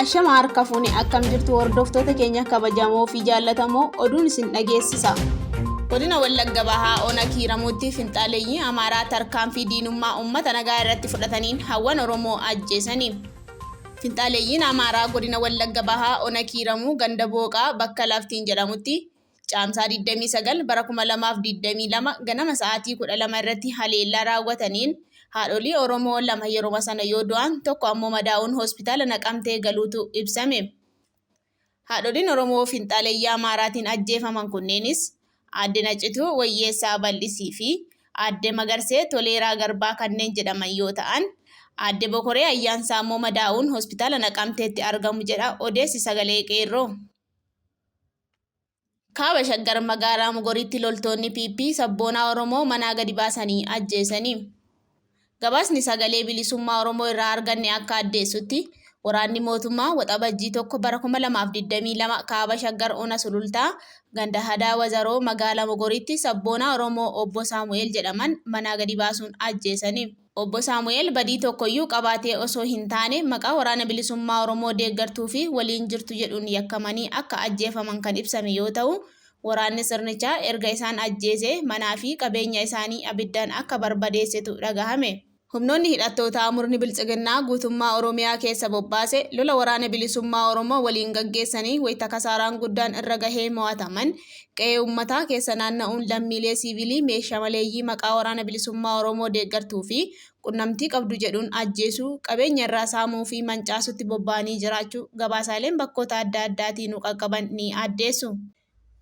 Ashama harka fuuni akkam jirtu hordoftoota keenya kabajamoo fi jaallatamoo oduun isin dhageessisa. Godina Wallagga Bahaa Ona Kiiramuutti finxaaleeyyii Amaaraa tarkaanfii diinummaa uummata nagaa irratti fudhataniin hawwan Oromoo ajjeesanii. Finxaaleeyyiin Amaaraa godina Wallagga Bahaa Ona Kiiramuu ganda Booqaa bakka Laftiin jedhamutti caamsaa 29 bara 2022 ganama sa'aatii 12 irratti haleellaa raawwataniin haadholii Oromoo lama yeroo sana yoo du'an tokko ammoo madaa'uun hospitaala Naqamtee galuutu ibsame. Haadholiin Oromoo finxaaleeyyii Amaaraatiin ajjeefaman kunneenis Aadde Nacituu Wayyeessaa Bal'isii fi Aadde Magarsee Toleeraa Garbaa kanneen jedhaman yoo ta'an, Aadde Bokoree Ayyaansaa ammoo madaa'uun hospitaala Naqamteetti argamu jedha odeessi sagalee qeerroo. Kaaba Shaggar magaalaa Mogoriitti loltoonni PP sabboonaa Oromoo manaa gadi baasanii ajjeesanii. Gabaasni sagalee bilisummaa Oromoo irraa arganne akka addeessutti waraanni mootummaa waxabajjii tokko bara 2022 Kaaba Shaggar Ona Sulultaa ganda Hadaa Wazaroo magaalaa Mogoriitti sabboonaa Oromoo obbo Saamu'eel jedhaman manaa gadi baasuun ajjeesanii. Obbo Saamu'eel badii tokkoyyuu qabaatee osoo hin taane maqaa waraana bilisummaa Oromoo deeggartuu fi waliin jirtu jedhuun yakkamanii akka ajjeefaman kan ibsame yoo ta'u, waraanni sirnichaa erga isaan ajjeesee manaa fi qabeenya isaanii abiddaan akka barbadeessitu dhagahame. Humnoonni hidhattootaa murni bilchiginnaa guutummaa Oromiyaa keessa bobbaase lola waraana bilisummaa Oromoo waliin gaggeessanii wayita kasaaraan guddaan irra gahee mo'ataman qe'ee uummataa keessa naanna'uun lammiilee siivilii meeshaa maleeyyii maqaa waraana bilisummaa Oromoo deeggartuu fi qunnamtii qabdu jedhuun ajjeesuu, qabeenya irraa saamuu fi mancaasutti bobba'anii jiraachuu gabaasaaleen bakkoota adda addaatiin nu qaqqaban ni addeessu.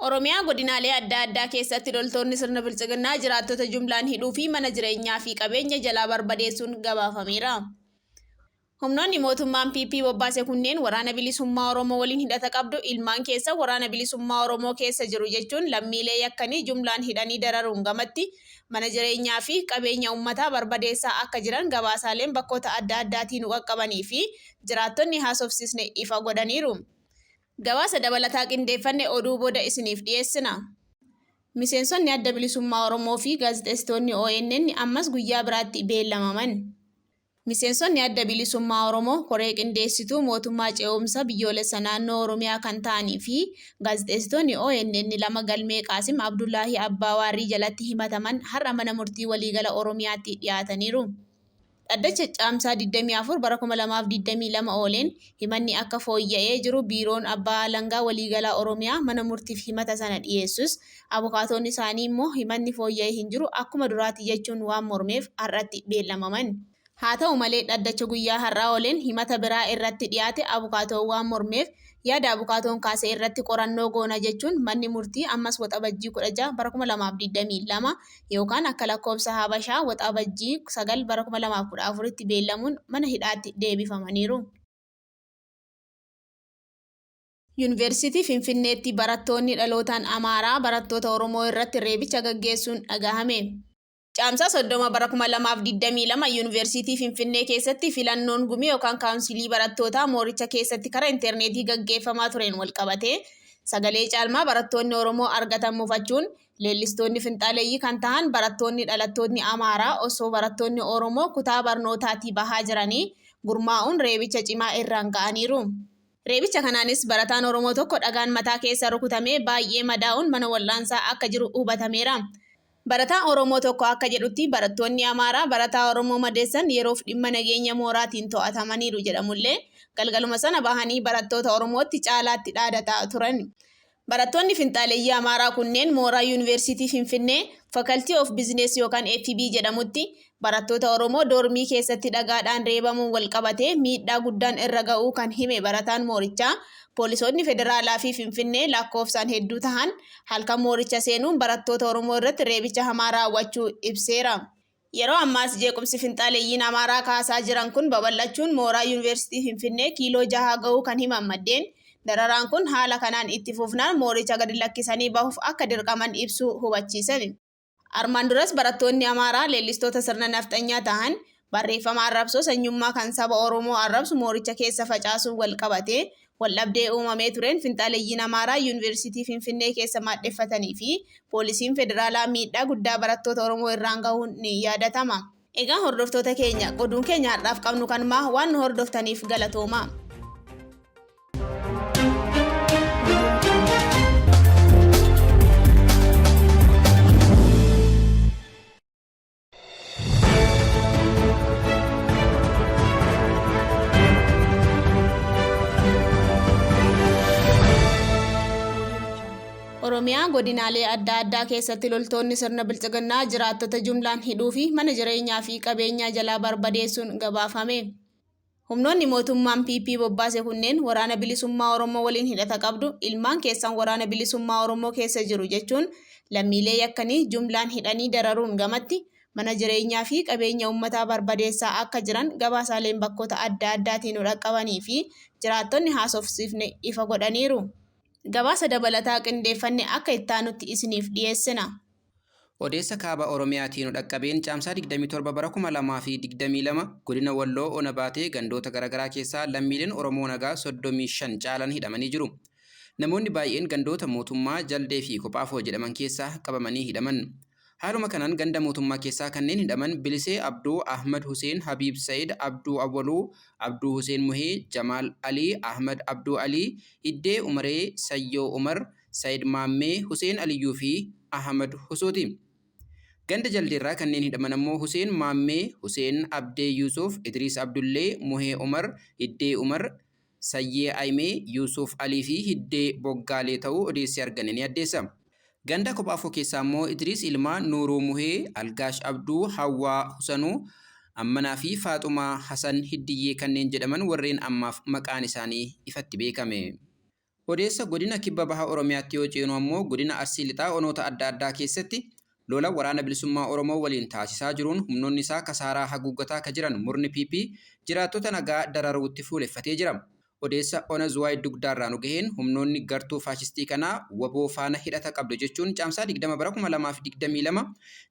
Oromiyaa godinaalee adda addaa keessatti loltoonni sirna bilchiginnaa jiraattota jumlaan hidhuu fi mana jireenyaa fi qabeenya jalaa barbadeessuun gabaafameera. Humnoonni mootummaan PP bobbaase kunneen waraana bilisummaa Oromoo waliin hidhata qabdu ilmaan keessa waraana bilisummaa Oromoo keessa jiru jechuun lammiilee yakkanii jumlaan hidhanii dararuun gamatti mana jireenyaa fi qabeenya uummataa barbadeessaa akka jiran gabaasaaleen bakkoota adda addaatiin nu qaqqabanii fi jiraattonni haasofsiisne ifa godhaniiru. Gabaasa dabalataa qindeeffanne oduu booda isiniif dhiyeessina. Miseensonni adda bilisummaa Oromoo fi gaazexeessitoonni ONN ammas guyyaa biraatti beellamaman. Miseensonni adda bilisummaa Oromoo koree qindeessituu mootummaa ce'umsa biyyoolessa naannoo Oromiyaa kan ta'anii fi gaazexeessitoonni ONN lama Galmee Qaasim Abdullaahi Abbaawarrii jalatti himataman har'a mana murtii waliigala Oromiyaatti dhiyaataniiru. Dhaddacha caamsaa 24 bara 2022 ooleen himanni akka fooyya'ee jiru biiroon abbaa alangaa waliigalaa Oromiyaa mana murtiif himata sana dhiyeessus abukaatoonni isaanii immoo himanni fooyya'ee hin jiru akkuma duraati jechuun waan mormeef har'atti beellamaman. Haa ta'u malee dhaddacha guyyaa har'aa ooleen himata biraa irratti dhiyaate abukaatoon waan mormeef yaada abukaatoon kaasee irratti qorannoo goona jechuun manni murtii ammas waxabajjii 16 bara 2022 yookaan akka lakkoofsa Habashaa waxabajjii 9 bara 2014 tti beellamuun mana hidhaatti deebifamaniiru. Yuunivarsiitii Finfinneetti barattoonni dhalootaan Amaaraa barattoota Oromoo irratti reebicha gaggeessuun dhagahame. Caamsaa 30 bara 2022 Yuunivarsiitii Finfinnee keessatti filannoon gumii yookaan kaawunsilii barattootaa mooricha keessatti karaa intarneetii gaggeeffamaa tureen walqabatee sagalee caalmaa barattoonni Oromoo argatan mufachuun leellistoonni finxaaleeyyii kan ta'an barattoonni dhalattoonni Amaaraa osoo barattoonni Oromoo kutaa barnootaatii bahaa jiranii gurmaa'uun reebicha cimaa irraan ga'aniiru. Reebicha kanaanis barataan Oromoo tokko dhagaan mataa keessa rukutamee baay'ee madaa'uun mana wal'aansaa akka jiru hubatameera. Barataan Oromoo tokko akka jedhutti barattoonni Amaaraa barataa Oromoo madeessan yeroof dhimma nageenya mooraatiin to'atamaniiru jedhamullee galgaluma sana bahanii barattoota Oromootti caalaatti dhaadataa turan. Barattoonni finxaaleeyyii Amaaraa kunneen mooraa Yuunivarsiitii Finfinnee Faculty of Business yookaan FB jedhamutti barattoota Oromoo doormii keessatti dhagaadhaan reebamuun walqabatee miidhaa guddaan irra ga'uu kan hime barataan moorichaa. Poolisoonni federaalaa fi Finfinnee lakkoofsaan hedduu tahan halkan mooricha seenuun barattoota Oromoo irratti reebicha hamaa raawwachuu ibseera. Yeroo ammaas jeequmsi finxaaleeyyiin Amaaraa kaasaa jiran kun babal'achuun mooraa Yuunivarsiitii Finfinnee kiiloo 6 ga'uu kan himan maddeen dararaan kun haala kanaan itti fufnaan mooricha gadi lakkisanii bahuuf akka dirqaman ibsuu hubachiisan. Armaan duras barattoonni Amaaraa leellistoota sirna nafxanyaa tahan barreeffama arrabsoo sanyummaa kan saba Oromoo arrabsu mooricha keessa facaasuun walqabatee waldhabdee uumamee tureen finxaaleeyyiin Amaaraa Yuunivarsiitii Finfinnee keessa maaddeeffatanii fi poolisiin federaalaa miidhaa guddaa barattoota Oromoo irraan gahuun ni yaadatama. Egaa hordoftoota keenya oduun keenya har'aaf qabnu kanumaa waan nu hordoftaniif galatooma. Oromiyaa godinaalee adda addaa keessatti loltoonni sirna bilchiginnaa jiraattota jumlaan hidhuu fi mana jireenyaa fi qabeenyaa jalaa barbadeessuun gabaafame. Humnoonni mootummaan PP bobbaase kunneen waraana bilisummaa Oromoo waliin hidhata qabdu ilmaan keessan waraana bilisummaa Oromoo keessa jiru jechuun lammiilee yakkanii jumlaan hidhanii dararuun gamatti mana jireenyaa fi qabeenya uummataa barbadeessaa akka jiran gabaasaaleen bakkoota adda addaatiin dhaqqabanii fi jiraattonni haasofsiifne ifa godhaniiru. Gabaasa dabalataa qindeeffanne akka ittaanutti isiniif dhiyeessina. Odeessa kaaba Oromiyaatiin dhaqqabeen caamsaa 27 bara 2022 godina Walloo Ona baatee gandoota garaagaraa keessaa lammiileen Oromoo nagaa 35 caalan hidhamanii jiru. Namoonni baay'een gandoota mootummaa Jaldee fi Kophaafoo jedhaman keessaa qabamanii hidhaman. Haaluma kanaan ganda mootummaa keessaa kanneen hidhaman Bilisee Abduu, Ahmad Hussein, Habib Said, Abduu Awwaluu, Abduu Hussein Muhee, Jamaal Ali, Ahmad Abduu Ali, Iddee Umaree, Sayyoo Umar, Said Maammee, Hussein Aliyyuu fi Ahmad Husooti. Ganda Jaldeerraa kanneen hidhaman ammoo Hussein Maammee, Hussein Abdee Yusuf, Idris Abdullee, Muhee Umar, Iddee Umar, Sayyee Aymee, Yusuf Ali fi Hiddee Boggaalee ta'uu odeessi argame ni addeessa. Ganda Kophaafoo keessaa immoo Idris Ilmaa, Nuuruu Muhee, Algaash Abduu, Hawwaa Husanuu, Ammanaa fi Faaxumaa Hasan Hiddiyyee kanneen jedhaman warreen ammaaf maqaan isaanii ifatti beekame. Odeessa godina Kibba Bahaa Oromiyaatti yoo ceenu ammoo godina Arsii Lixaa onoota adda addaa keessatti lola waraana bilisummaa Oromoo waliin taasisaa jiruun humnoonni isaa kasaaraa haguuggataa akka jiran murni PP jiraattota nagaa dararuutti fuuleffatee jira. Odeessa Ona Zuwaay Dugdaarraa nu gaheen humnoonni gartuu faashistii kanaa waboo faana hidhata qabdu jechuun caamsaa 20 bara 2022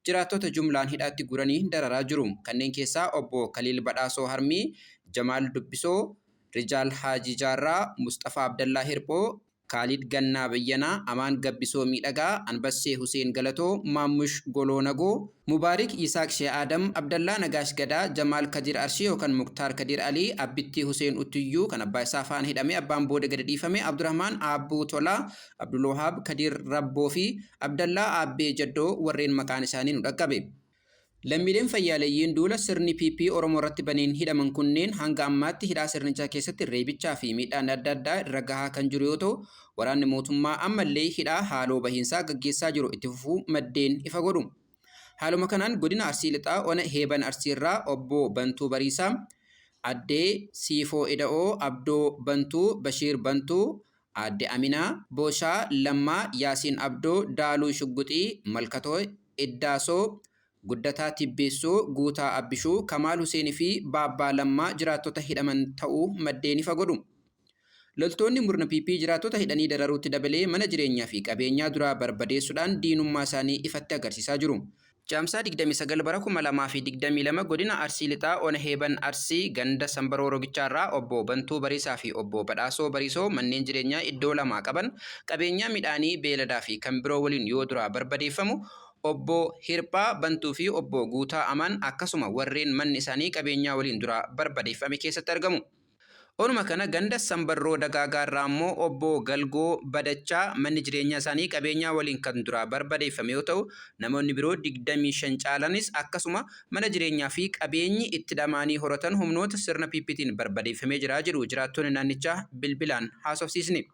jiraattota jumlaan hidhaatti guranii dararaa jiru. Kanneen keessaa obbo Kaliil Badhaasoo Harmii, Jamaal Dubbisoo, Rijaal Haajii Jaarraa, Mustafaa Abdallaa Hirphoo, Khalid Gannaa Bayyanaa, Amaan Gabbisoo Miidhagaa, Anbassee Huseen Galatoo, Maamush Goloo Nagoo, Mubaarik Yisaaq Shee Adam, Abdallaa Nagaash Gadaa, Jamaal Kadir Arshii yookaan Muktaar Kadir Ali, Abbitti Huseen Uttiyyuu kan abbaa isaa faana hidhamee abbaan booda gadi dhiifame, Abdurrahmaan Abbuu Tolaa, Abdulwahaab Kadir Rabboo fi Abdallaa Abbee Jaddoo warreen maqaan isaanii nu dhaqqabe. Lammiileen fayyaaleeyyiin duula sirni PP Oromoo irratti baneen hidhaman kunneen hanga ammaatti hidhaa sirnichaa keessatti reebichaa fi miidhaan adda addaa irra gahaa kan jiru yoo ta'u, waraanni mootummaa ammallee hidhaa haaloo bahiinsaa gaggeessaa jiru itti fufuu maddeen ifa godhu. Haaluma kanaan godina Arsii Lixaa Ona Heeban Arsiirraa obbo Bantuu Bariisaa, Addee Siifoo Ida'oo, Abdoo Bantuu, Bashiir Bantuu, Aadde Aminaa, Booshaa Lammaa, Yaasiin Abdoo, Daaluu Shugguxii, Malkatoo Iddaasoo, Guddataa Tibbeessoo, Guutaa Abbishuu, Kamaal Huseenii fi Baabbaa Lammaa jiraattota hidhaman ta'uu maddeen ifa godhu. Loltoonni murna PP jiraattota hidhanii dararuutti dabalee mana jireenyaa fi qabeenyaa duraa barbadeessuudhaan diinummaa isaanii ifatti agarsiisaa jiru. Caamsaa 29 bara 2022 godina Arsii Lixaa Ona Heeban Arsii ganda Sambaroo Rogichaarraa obbo Bantuu Bariisaa fi obbo Badhaasoo Bariisoo manneen jireenyaa iddoo lamaa qaban qabeenyaa midhaanii beeladaa fi kan biroo waliin yoo duraa barbadeeffamu obbo Hirphaa Bantuu fi obbo Guutaa Aman akkasuma warreen manni isaanii qabeenyaa waliin dura barbadeeffame keessatti argamu. Onuma kana ganda Sambarroo Dagaagaarraa immoo obbo Galgoo Badachaa manni jireenyaa isaanii qabeenyaa waliin kan dura barbadeeffame yoo ta'u, namoonni biroo 25 caalanis akkasuma mana jireenyaa fi qabeenyi itti dhamaanii horatan humnoota sirna PPtiin barbadeeffamee jira jedhu jiraattonni naannichaa bilbilaan haasofsiisne.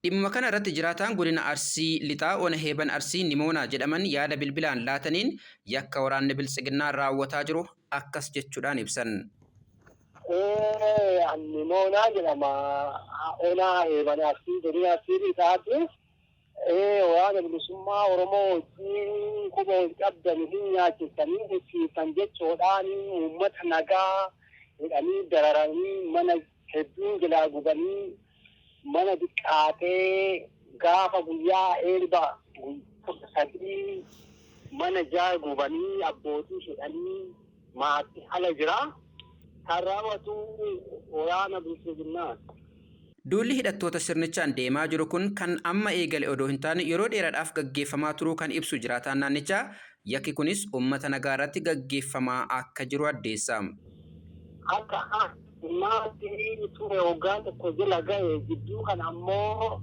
Dhimma kana irratti jiraataan godina Arsii Lixaa Ona Heeban Arsii Nimoonaa jedhaman yaada bilbilaan laataniin yakka waraanni bilisiginnaa raawwataa jiru akkas jechuudhaan ibsan. Nimoonaa jedhama. Ona Heeban Arsii godina Arsii Lixaatti waraana bilisummaa Oromoo wajjin quba wal qabdan hin nyaachisanii hidhiisan jechuudhaan uummata nagaa hidhanii dararanii mana hedduun jalaa gubanii mana diqqaatee gaafa guyyaa eebba sadii mana jaa gubanii abbootii hidhanii maatii ala jira. Kan raawwatu waraana bilisiginnaa. Duulli hidhattoota sirnichaan deemaa jiru kun kan amma eegale odoo hin taane yeroo dheeraadhaaf gaggeeffamaa turuu kan ibsu jiraataan naannichaa yakki kunis uummata nagaa irratti gaggeeffamaa akka jiru addeessa. Akka maatii ture hoggaan tokko jala gahe gidduu kan ammoo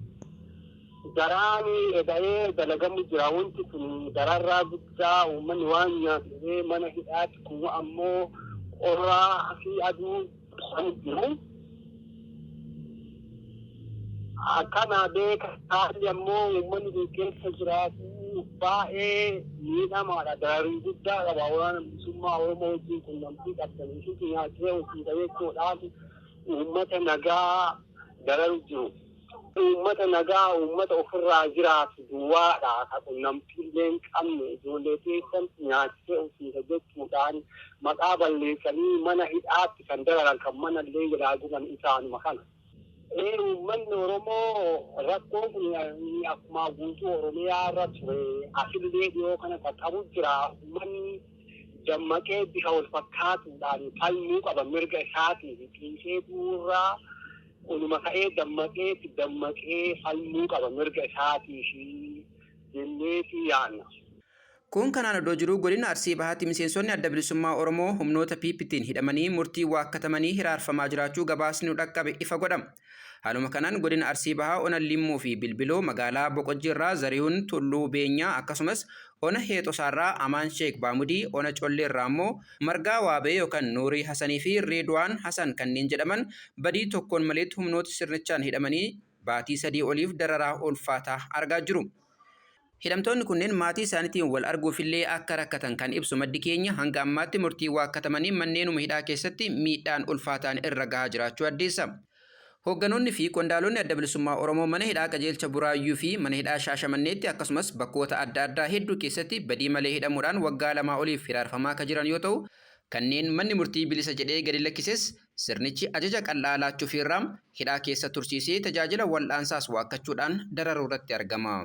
daraanii eda'ee dalagamu jira. Wanti kun dararraa guddaa uummanni waan nyaatee mana hidhaatti kun ammoo qorraa fi aduu san jiru. akkana beeka haalli ammoo uummanni keessa jiraatu baay'ee miidhamaadha. Daraarii guddaa qaba. Waraana bilisummaa Oromoo wajjin quunnamtii qabdanii fi nyaatee hojii jechuudhaan uummata nagaa dararu jiru. Uummata nagaa uummata ofirraa jiraatu duwwaadha. Ka quunnamtii illee hin qabne ijoollee keessan nyaatee hojii jechuudhaan maqaa balleessanii mana hidhaatti kan dararan kan mana illee jedhaaguman isaanuma kana. Uummanni Oromoo rakkoon kun akkuma guutuu Oromiyaa irra ture asillee dhiyoo kana qaqqabu jira. Uummanni dammaqee bifa wal fakkaatuudhaan falmuu qaba mirga isaatii fi qiisee duurraa oluma ka'ee dammaqee falmuu qaba mirga isaatii fi jenneetii yaadna. Kun kanaan iddoo jiru godina Arsii Bahaatti miseensonni adda bilisummaa Oromoo humnoota PPT'n hidhamanii murtii waakkatamanii hiraarfamaa jiraachuu gabaasni nu dhaqqabe ifa godhama. Haaluma kanaan godina Arsii Bahaa ona Limmuu fi Bilbiloo magaalaa Boqojjiirraa Zarihuun Tulluu Beenyaa akkasumas ona Heexosaarraa Amaan Sheek Baamudii ona Colleerraa immoo Margaa Waabee yookaan Nuurii Hasanii fi Reedwaan Hasan kanneen jedhaman badii tokkoon maleetti humnoota sirnichaan hidhamanii baatii 3 oliif dararaa ulfaataa argaa jiru. Hidhamtoonni kunneen maatii isaaniitiin wal arguufillee akka rakkatan kan ibsu maddi keenya hanga ammaatti murtii waakkatamanii manneenuma hidhaa keessatti miidhaan ulfaataan irra gahaa jiraachuu addeessa. Hoogganoonni fi qondaalonni adda bilisummaa Oromoo mana hidhaa qajeelcha Buraayyuu fi mana hidhaa Shaashamanneetti akkasumas bakkoota adda addaa hedduu keessatti badii malee hidhamuudhaan waggaa 2 oliif hiraarfamaa kan jiran yoo ta'u, kanneen manni murtii bilisa jedhee gadi lakkises sirnichi ajaja qal'aa laachuufiirraa hidhaa keessa tursiisee tajaajila wal'aansaas waakkachuudhaan dararuu irratti argama.